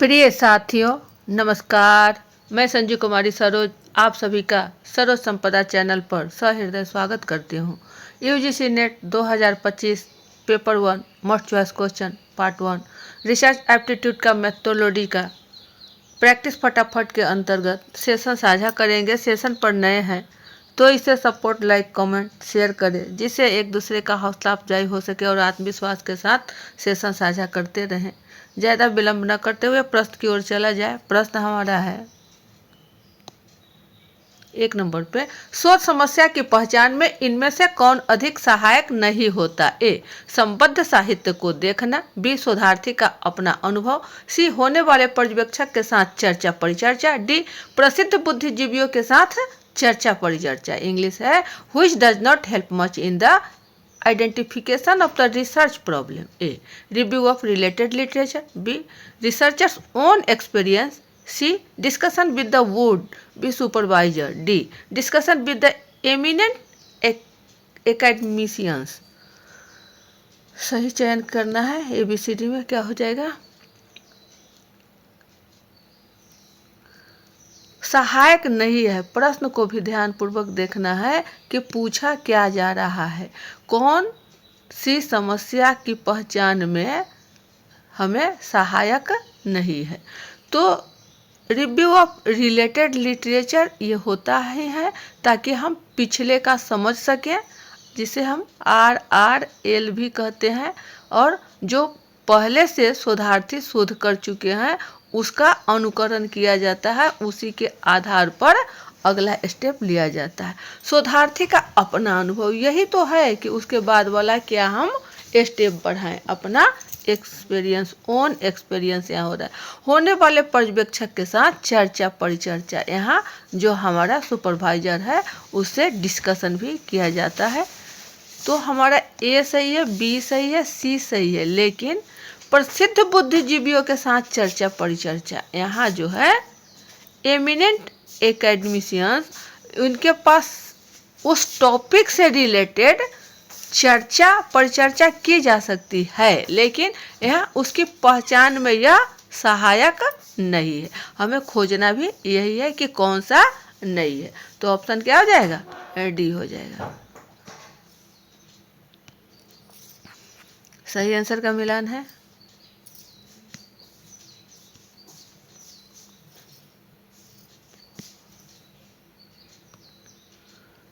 प्रिय साथियों, नमस्कार। मैं संजू कुमारी सरोज आप सभी का सरोज संपदा चैनल पर सहृदय स्वागत करती हूँ। UGC net 2025 paper 1 most choice question part 1 research aptitude का मेथोडोलॉजी का प्रैक्टिस फटाफट के अंतर्गत सेशन साझा करेंगे। सेशन पर नए हैं तो इसे सपोर्ट, लाइक, कमेंट, शेयर करें, जिससे एक दूसरे का हौसला अफजाई हो सके और आत्मविश्वास के साथ सेशन साझा करते रहें। ज़्यादा विलंब न करते हुए प्रश्न की ओर चला जाए। प्रश्न हमारा है 1 नंबर पे, शोध समस्या की पहचान में इनमें से कौन अधिक सहायक नहीं होता? ए, संबद्ध साहित्य को देखना। बी, शोधार्थी का अपना अनुभव। सी, होने वाले पर्यवेक्षक के साथ चर्चा परिचर्चा। डी, प्रसिद्ध बुद्धिजीवियों के साथ चर्चा परिचर्चा। इंग्लिश है, which does not help much in the identification of the research problem. A, review of related literature. B, researcher's own experience. C, discussion with the would be supervisor. D, discussion with the eminent academicians. सही चयन करना है। ABCD में क्या हो जाएगा? सहायक नहीं है। प्रश्न को भी ध्यानपूर्वक देखना है कि पूछा क्या जा रहा है। कौन सी समस्या की पहचान में हमें सहायक नहीं है? तो रिव्यू ऑफ रिलेटेड लिटरेचर ये होता ही है ताकि हम पिछले का समझ सकें, जिसे हम RRL भी कहते हैं, और जो पहले से शोधार्थी शोध कर चुके हैं उसका अनुकरण किया जाता है। उसी के आधार पर अगला स्टेप लिया जाता है। शोधार्थी का अपना अनुभव यही तो है कि उसके बाद वाला क्या हम स्टेप बढ़ाएं। अपना एक्सपीरियंस, ओन एक्सपीरियंस यहाँ हो रहा है। होने वाले पर्यवेक्षक के साथ चर्चा परिचर्चा, यहाँ जो हमारा सुपरवाइजर है उससे डिस्कशन भी किया जाता है। तो हमारा ए सही है, बी सही है, सी सही है, लेकिन प्रसिद्ध बुद्धिजीवियों के साथ चर्चा परिचर्चा, यहाँ जो है एमिनेंट एकेडमिशियंस, उनके पास उस टॉपिक से रिलेटेड चर्चा परिचर्चा की जा सकती है, लेकिन यहाँ उसकी पहचान में यह सहायक नहीं है। हमें खोजना भी यही है कि कौन सा नहीं है। तो ऑप्शन क्या हो जाएगा? डी हो जाएगा। सही आंसर का मिलान है।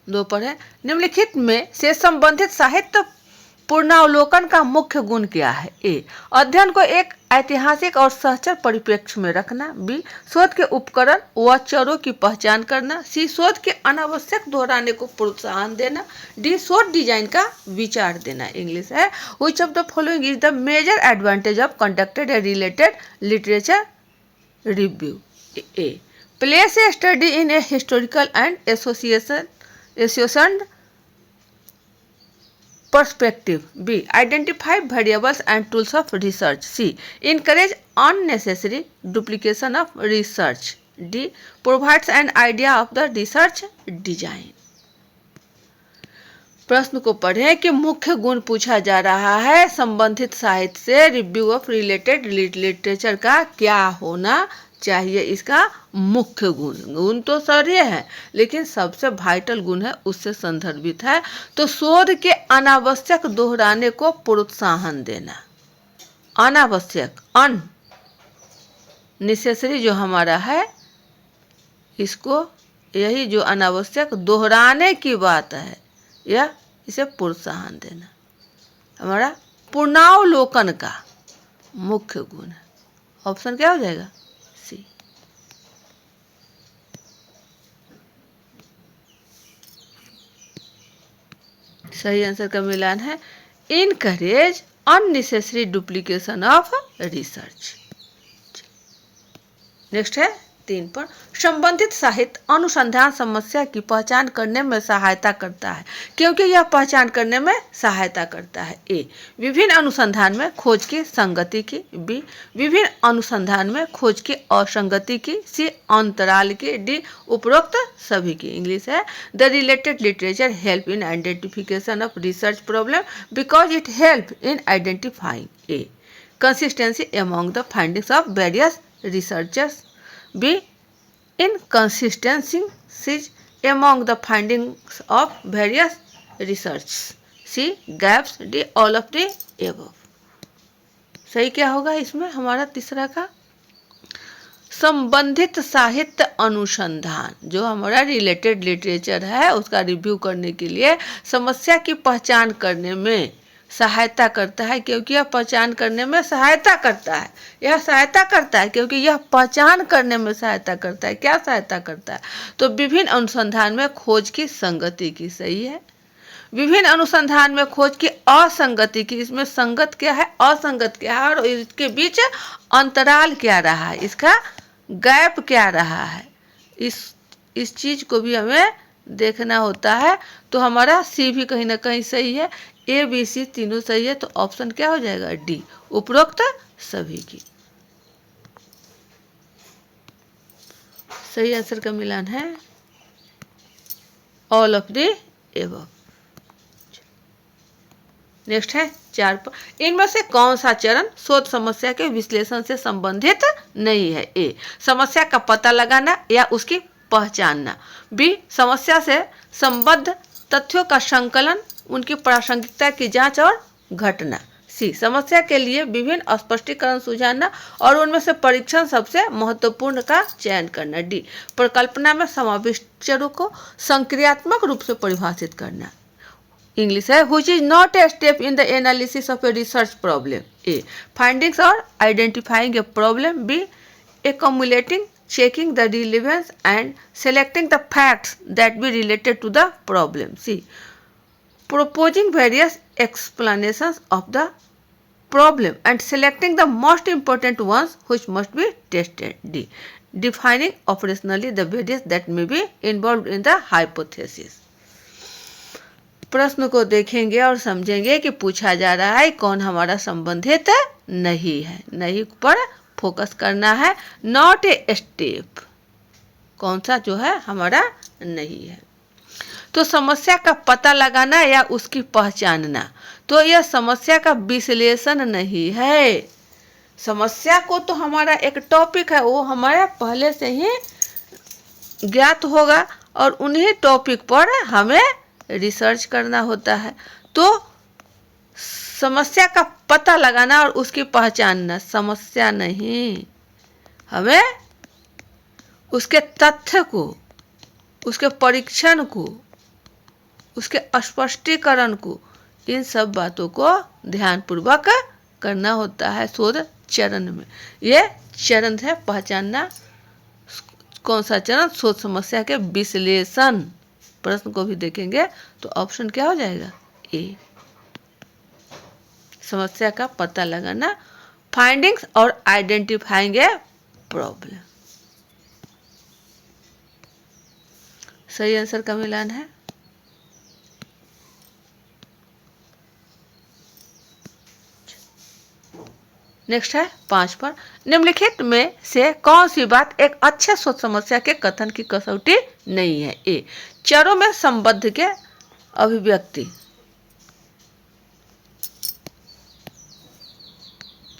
दो पर है, निम्नलिखित में से संबंधित साहित्य पूर्णावलोकन का मुख्य गुण क्या है? ए, अध्ययन को एक ऐतिहासिक और सहचर परिप्रेक्ष्य में रखना। बी, शोध के उपकरण व चरों की पहचान करना। सी, शोध के अनावश्यक दोहराने को प्रोत्साहन देना। डी, शोध डिजाइन का विचार देना। इंग्लिश है, which of the following is the major advantage of conducted a related literature review? A, place a study in a historical and association perspective. B, identify variables and tools of research. C, encourage unnecessary duplication of research. D, provides an idea of the research design. प्रश्न को पढ़ें कि मुख्य गुण पूछा जा रहा है संबंधित साहित्य से रिव्यू ऑफ रिलेटेड लिटरेचर का क्या होना चाहिए। इसका मुख्य गुण तो सारे हैं, लेकिन सबसे वाइटल गुण है उससे संदर्भित है। तो शोध के अनावश्यक दोहराने को प्रोत्साहन देना। अनावश्यक, अननेसेसरी जो हमारा है, इसको यही जो अनावश्यक दोहराने की बात है, यह इसे प्रोत्साहन देना हमारा पूर्णावलोकन का मुख्य गुण है। ऑप्शन क्या हो जाएगा? सी। सही आंसर का मिलान है encourage unnecessary duplication of research. Next है 3 पर, संबंधित साहित्य अनुसंधान समस्या की पहचान करने में सहायता करता है। क्योंकि यह पहचान करने में सहायता करता है। ए, विभिन्न अनुसंधान में खोज की संगति की। बी, विभिन्न अनुसंधान में खोज की असंगति की। सी, अंतराल की। डी, उपरोक्त सभी की। इंग्लिश है, the related literature help in identification of research problem because it help in identifying A, consistency among the findings of various researchers. B. Inconsistencies among the findings of various research. C. Gaps. D. All of the above. सही क्या होगा इसमें हमारा तीसरा का? संबंधित साहित्य अनुसंधान, जो हमारा रिलेटेड लिटरेचर है उसका रिव्यू करने के लिए समस्या की पहचान करने में सहायता करता है, क्योंकि यह पहचान करने में सहायता करता है। यह सहायता करता है क्योंकि यह पहचान करने में सहायता करता है। क्या सहायता करता है? तो विभिन्न अनुसंधान में खोज की संगति की, सही है। विभिन्न अनुसंधान में खोज की असंगति की, इसमें संगत क्या है, असंगत क्या है, और इसके बीच अंतराल क्या रहा है, इसका गैप क्या रहा है, इस चीज को भी हमें देखना होता है। तो हमारा सी भी कहीं ना कहीं सही है, ए बी सी तीनों सही है, तो ऑप्शन क्या हो जाएगा? डी, उपरोक्त सभी की। सही आंसर का मिलान है all of the above. Next है 4 पर, इनमें से कौन सा चरण शोध समस्या के विश्लेषण से संबंधित नहीं है? ए. समस्या का पता लगाना या उसकी पहचानना। बी. समस्या से संबद्ध तथ्यों का संकलन, उनकी प्रासंगिकता की जांच और घटना। सी. समस्या के लिए विभिन्न स्पष्टीकरण सुझाना और उनमें से परीक्षण सबसे महत्वपूर्ण का चयन करना। डी. परिकल्पना में समाविष्टों को संक्रियात्मक रूप से परिभाषित करना। इंग्लिश है which is not a step in the analysis of a research problem. A. Findings or identifying a problem. B. Accumulating, checking the relevance and selecting the facts that be related to the problem. C. Proposing various explanations of the problem and selecting the most important ones which must be tested. D. Defining operationally the various that may be involved in the hypothesis. प्रश्न को देखेंगे और समझेंगे कि पूछा जा रहा है कौन हमारा संबंधित नहीं है। नहीं पर फोकस करना है, नॉट ए स्टेप, कौन सा जो है हमारा नहीं है। तो समस्या का पता लगाना या उसकी पहचानना, तो यह समस्या का विश्लेषण नहीं है। समस्या को तो हमारा एक टॉपिक है, वो हमारा पहले से ही ज्ञात होगा और उन्हीं टॉपिक पर हमें रिसर्च करना होता है। तो समस्या का पता लगाना और उसकी पहचानना समस्या नहीं, हमें उसके तथ्य को, उसके परीक्षण को, उसके स्पष्टीकरण को, इन सब बातों को ध्यानपूर्वक करना होता है शोध चरण में। ये चरण है पहचानना। कौन सा चरण? शोध समस्या के विश्लेषण। प्रश्न को भी देखेंगे तो ऑप्शन क्या हो जाएगा? ए, समस्या का पता लगाना, फाइंडिंग्स और आइडेंटिफाइंग ए प्रॉब्लम। सही आंसर का मिलान है नेक्स्ट है 5 पर, निम्नलिखित में से कौन सी बात एक अच्छे शोध समस्या के कथन की कसौटी नहीं है? ए. चरों में संबद्ध के अभिव्यक्ति,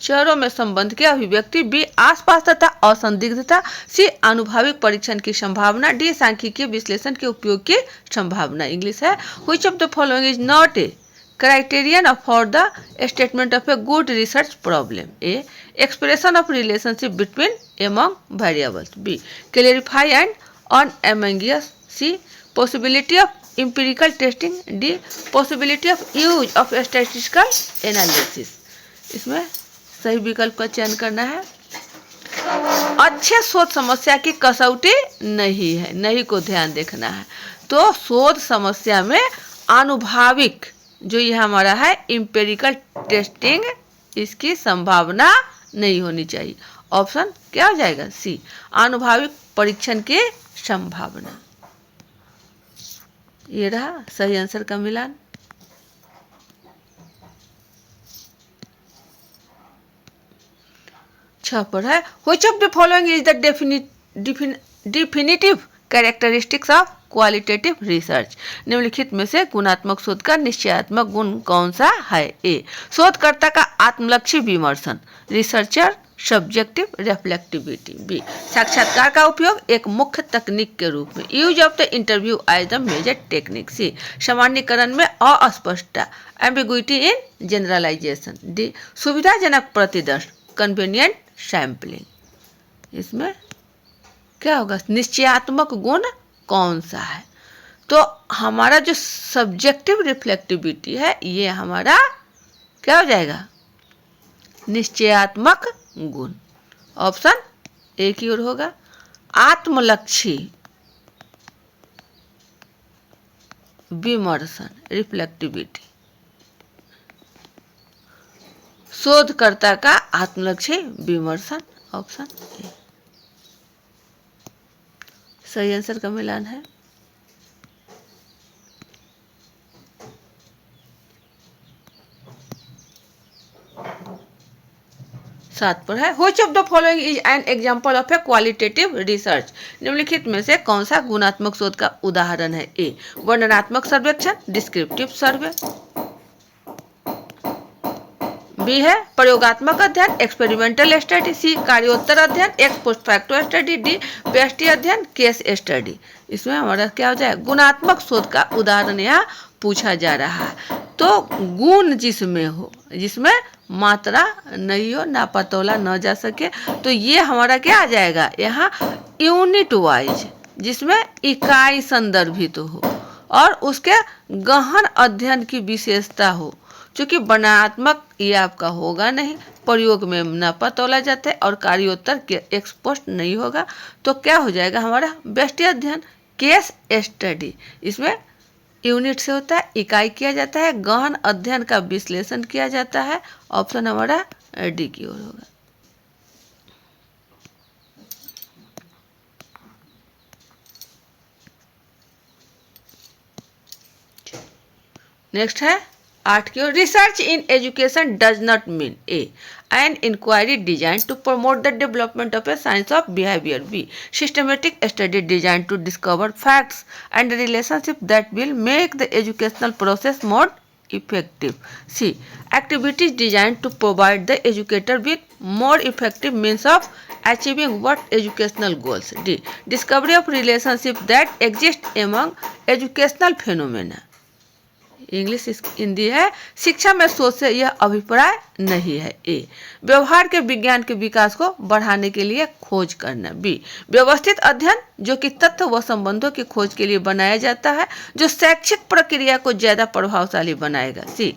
चरों में संबंध के अभिव्यक्ति। बी. आसपास तथा असंदिग्धता। सी. आनुभाविक परीक्षण की संभावना। डी. सांख्यिकीय विश्लेषण के उपयोग की संभावना। इंग्लिश है which of the following is not a criterion for the statement of a good research problem. A. Expression of relationship between among variables. B. Clarify and unambiguous. C. Possibility of empirical testing. D. Possibility of use of statistical analysis. इसमें सही विकल्प का चयन करना है। अच्छे शोध समस्या की कसौटी नहीं है, नहीं को ध्यान देखना है। तो शोध समस्या में आनुभाविक जो ये हमारा है इंपेरिकल टेस्टिंग, इसकी संभावना नहीं होनी चाहिए। ऑप्शन क्या हो जाएगा? सी, आनुभाविक परीक्षण की संभावना। ये रहा सही आंसर का मिलान। छह पर है which of the following is the definitive characteristics of qualitative research. निम्नलिखित में से गुणात्मक शोध का निश्चयात्मक गुण कौन सा है? ए, शोधकर्ता का आत्मलक्षी विमर्शन, रिसर्चर सब्जेक्टिव रिफ्लेक्टिविटी। बी, साक्षात्कार का उपयोग एक मुख्य तकनीक के रूप में, use of the interview as the major technique. C, सामान्यकरण में अस्पष्टता, एम्बिगुइटी इन जनरलाइजेशन। डी, सुविधाजनक प्रतिदर्श, कन्वीनियंट सैम्पलिंग। इसमें क्या होगा? निश्चयात्मक गुण कौन सा है? तो हमारा जो सब्जेक्टिव रिफ्लेक्टिविटी है ये हमारा क्या हो जाएगा? निश्चयात्मक गुण। ऑप्शन ए की ओर होगा। आत्मलक्षी विमर्शन, रिफ्लेक्टिविटी, शोधकर्ता का आत्मलक्षी विमर्शन। ऑप्शन ए सही आंसर का मिलान है। 7 पर है, which of the following is an example of A qualitative research. निम्नलिखित में से कौन सा गुणात्मक शोध का उदाहरण है? ए, वर्णनात्मक सर्वेक्षण, डिस्क्रिप्टिव सर्वे। बी है प्रयोगात्मक अध्ययन, एक्सपेरिमेंटल स्टडी। सी, कार्योत्तर अध्ययन, x post facto study. D, व्यष्टि अध्ययन, केस स्टडी। इसमें हमारा क्या हो जाए? गुणात्मक शोध का उदाहरण यहाँ पूछा जा रहा है। तो गुण जिसमें हो, जिसमें मात्रा नहीं हो, नापतोला न जा सके, तो ये हमारा क्या आ जाएगा? यहाँ यूनिट वाइज, जिसमें इकाई संदर्भित हो और उसके गहन अध्ययन की विशेषता हो। चूंकि वर्णनात्मक ये आपका होगा नहीं, प्रयोग में नापा तोला जाता है और कार्योत्तर के एक्सपोस्ट नहीं होगा, तो क्या हो जाएगा हमारा? व्यष्टि अध्ययन, केस स्टडी। इसमें यूनिट से होता है, इकाई किया जाता है, गहन अध्ययन का विश्लेषण किया जाता है। ऑप्शन हमारा डी की ओर होगा। नेक्स्ट है 8 की ओर, research in education does not mean A, an inquiry design to promote the development of a science of behaviour. B, systematic study design to discover facts and relationship that will make the educational process more effective. C, activities designed to provide the educator with more effective means of achieving what educational goals. D, discovery of relationship that exist among educational phenomena. English Hindi है, शिक्षा में सोच से यह अभिप्राय नहीं है। ए, व्यवहार के विज्ञान के विकास को बढ़ाने के लिए खोज करना। बी, व्यवस्थित अध्ययन जो कि तथ्य व संबंधों की खोज के लिए बनाया जाता है, जो शैक्षिक प्रक्रिया को ज्यादा प्रभावशाली बनाएगा। सी,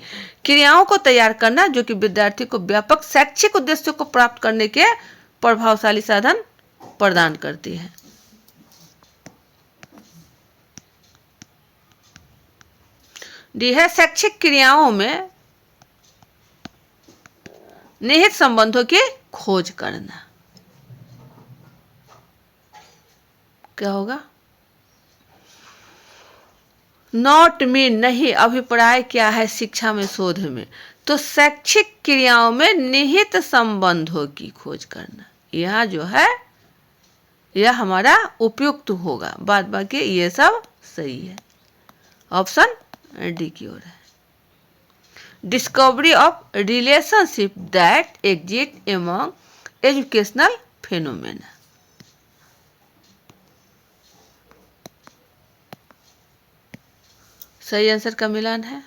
क्रियाओं को तैयार करना जो कि विद्यार्थी को व्यापक शैक्षिक उद्देश्यों को प्राप्त करने के प्रभावशाली साधन प्रदान करती है। डी है शैक्षिक क्रियाओं में निहित संबंधों की खोज करना। क्या होगा? नॉट मीन नहीं, अभिप्राय क्या है शिक्षा में शोध में? तो शैक्षिक क्रियाओं में निहित संबंधों की खोज करना। यह जो है यह हमारा उपयुक्त होगा, बाद बाकी ये सब सही है। ऑप्शन डी की ओर है। Discovery of relationship that exist among educational phenomena. सही आंसर का मिलान है।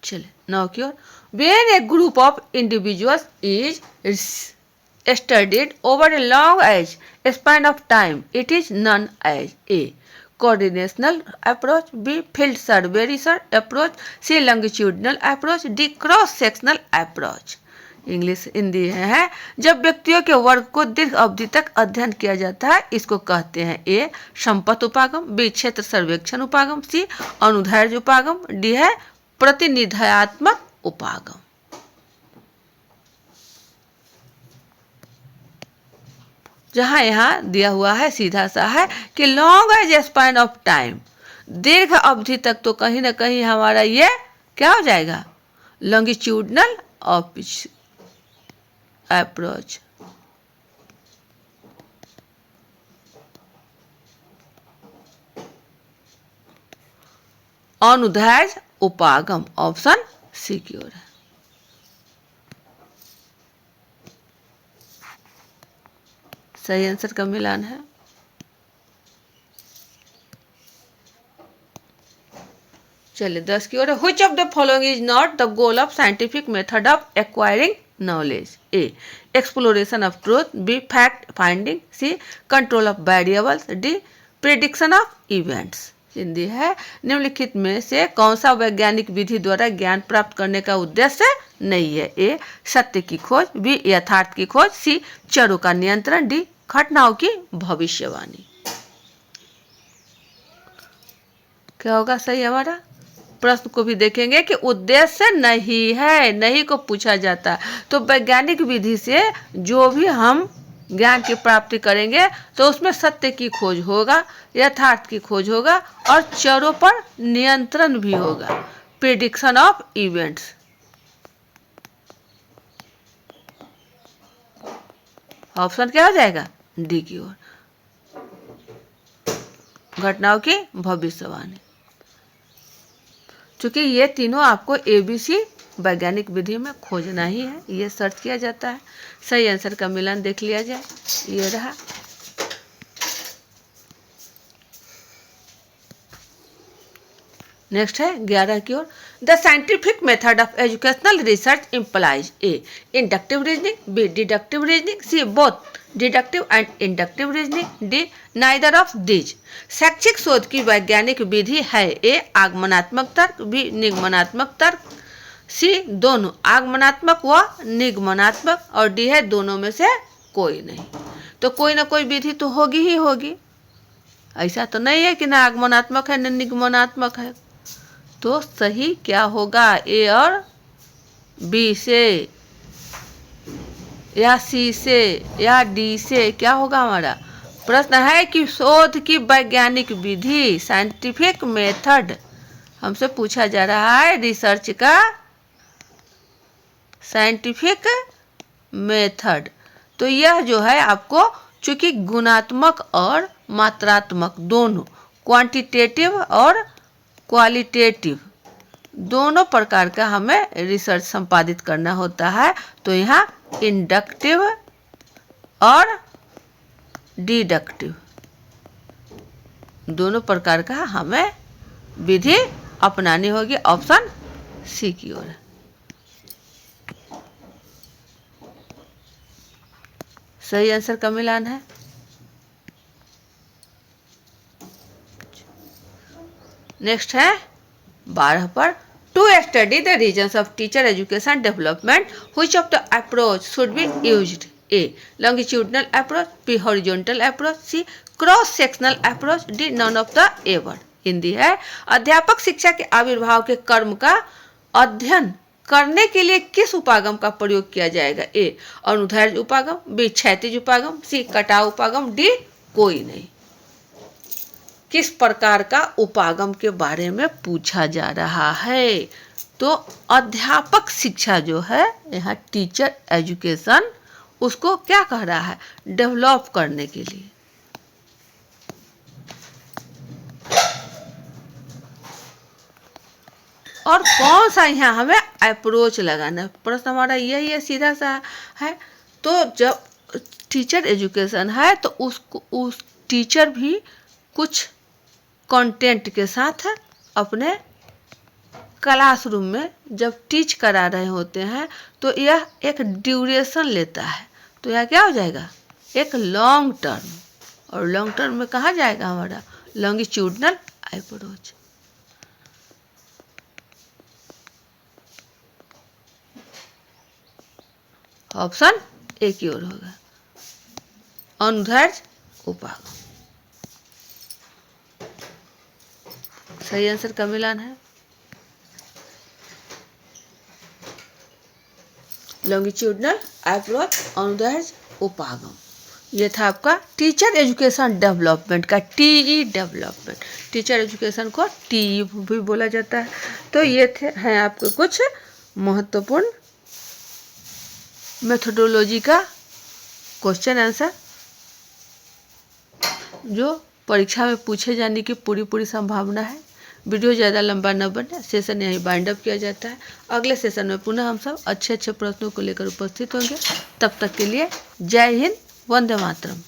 चले 9 की ओर, when a group of individuals is studied over a long age span of time, it is known as A, coordinational approach. B, field survey research approach. C, longitudinal approach. D, cross sectional approach. English Hindi है, जब व्यक्तियों के वर्ग को दीर्घ अवधि तक अध्ययन किया जाता है इसको कहते हैं। ए, संपत उपागम। बी, क्षेत्र सर्वेक्षण उपागम। सी, अनुदैर्ध्य उपागम। डी है प्रतिनिधात्मक उपागम। जहां यहाँ दिया हुआ है सीधा सा है कि long as span of time, दीर्घ अवधि तक, तो कहीं ना कहीं हमारा ये क्या हो जाएगा? Longitudinal approach. अनुदैर्ध्य उपागम, ऑप्शन सी की ओर है। सही आंसर का मिलान है। चलिए 10 की ओर है। Which of the following is not the goal of scientific method of acquiring knowledge? A. Exploration of truth. B. Fact finding. C. Control of variables. D. Prediction of events. Hindi है, निम्नलिखित में से कौन सा वैज्ञानिक विधि द्वारा ज्ञान प्राप्त करने का उद्देश्य नहीं है? ए. सत्य की खोज। बी. यथार्थ की खोज। सी. चरों का नियंत्रण। डी. घटनाओं की भविष्यवाणी। क्या होगा सही हमारा? प्रश्न को भी देखेंगे कि उद्देश्य नहीं है, नहीं को पूछा जाता है। तो वैज्ञानिक विधि से जो भी हम ज्ञान की प्राप्ति करेंगे तो उसमें सत्य की खोज होगा, यथार्थ की खोज होगा और चरों पर नियंत्रण भी होगा, प्रिडिक्शन ऑफ इवेंट्स। ऑप्शन क्या हो जाएगा? डी की ओर, घटनाओं की भविष्यवाणी। चूंकि ये तीनों आपको ABC वैज्ञानिक विधि में खोजना ही है, ये सर्च किया जाता है। सही आंसर का मिलान देख लिया जाए, ये रहा। नेक्स्ट है 11 की ओर। The scientific method of educational research implies A. Inductive reasoning, B. Deductive reasoning, C. Both deductive and inductive reasoning, D. Neither of these. शैक्षिक शोध की वैज्ञानिक विधि है ए. आगमनात्मक तर्क, बी. निगमनात्मक तर्क, सी. दोनों आगमनात्मक व निगमनात्मक, और डी है दोनों में से कोई नहीं। तो कोई ना कोई विधि तो होगी ही होगी, ऐसा तो नहीं है कि ना आगमनात्मक है न निगमनात्मक है। तो सही क्या होगा? ए और बी से या सी से या डी से क्या होगा हमारा? प्रश्न है कि शोध की वैज्ञानिक विधि, साइंटिफिक मेथड हमसे पूछा जा रहा है, रिसर्च का साइंटिफिक मेथड। तो यह जो है आपको, चूंकि गुणात्मक और मात्रात्मक दोनों, क्वांटिटेटिव और क्वालिटेटिव दोनों प्रकार का हमें रिसर्च संपादित करना होता है। तो यहाँ इंडक्टिव और डिडक्टिव दोनों प्रकार का हमें विधि अपनानी होगी। ऑप्शन सी की ओर है। सही आंसर का मिलान है। नेक्स्ट है 12 पर। To study the reasons of teacher education development, which of the approach should be used? A. Longitudinal approach, B. Horizontal approach, C. Cross sectional approach, D. None of the above. Hindi है, अध्यापक शिक्षा के आविर्भाव के क्रम का अध्ययन करने के लिए किस उपागम का प्रयोग किया जाएगा? ए. अनुदैर्ध्य उपागम, बी. क्षैतिज उपागम, सी. कटाव उपागम, डी. कोई नहीं। किस प्रकार का उपागम के बारे में पूछा जा रहा है? तो अध्यापक शिक्षा जो है यहाँ टीचर एजुकेशन, उसको क्या कह रहा है? डेवलप करने के लिए। और कौन सा यहाँ हमें अप्रोच लगाना है? प्रश्न हमारा यही है, सीधा सा है। तो जब टीचर एजुकेशन है तो उसको, उस टीचर भी कुछ कंटेंट के साथ अपने क्लासरूम में जब टीच करा रहे होते हैं तो यह एक ड्यूरेशन लेता है। तो यह क्या हो जाएगा? एक लॉन्ग टर्म। और लॉन्ग टर्म में कहाँ जाएगा हमारा? Longitudinal approach. ऑप्शन ए की ओर होगा, अनुदैर्ध्य उपागम। सही आंसर का मिलान है। लॉन्गिट्यूडनल अप्रोच, अनुदैर्ध्य उपागम। ये था आपका टीचर एजुकेशन डेवलपमेंट का, टीई डेवलपमेंट। टीचर एजुकेशन को टीई भी बोला जाता है। तो ये थे हैं आपके कुछ महत्वपूर्ण मेथोडोलॉजी का क्वेश्चन आंसर जो परीक्षा में पूछे जाने की पूरी संभावना है। वीडियो ज़्यादा लंबा न बने, सेशन यहीं बाइंड अप किया जाता है। अगले सेशन में पुनः हम सब अच्छे अच्छे प्रश्नों को लेकर उपस्थित होंगे। तब तक के लिए जय हिंद, वंदे मातरम।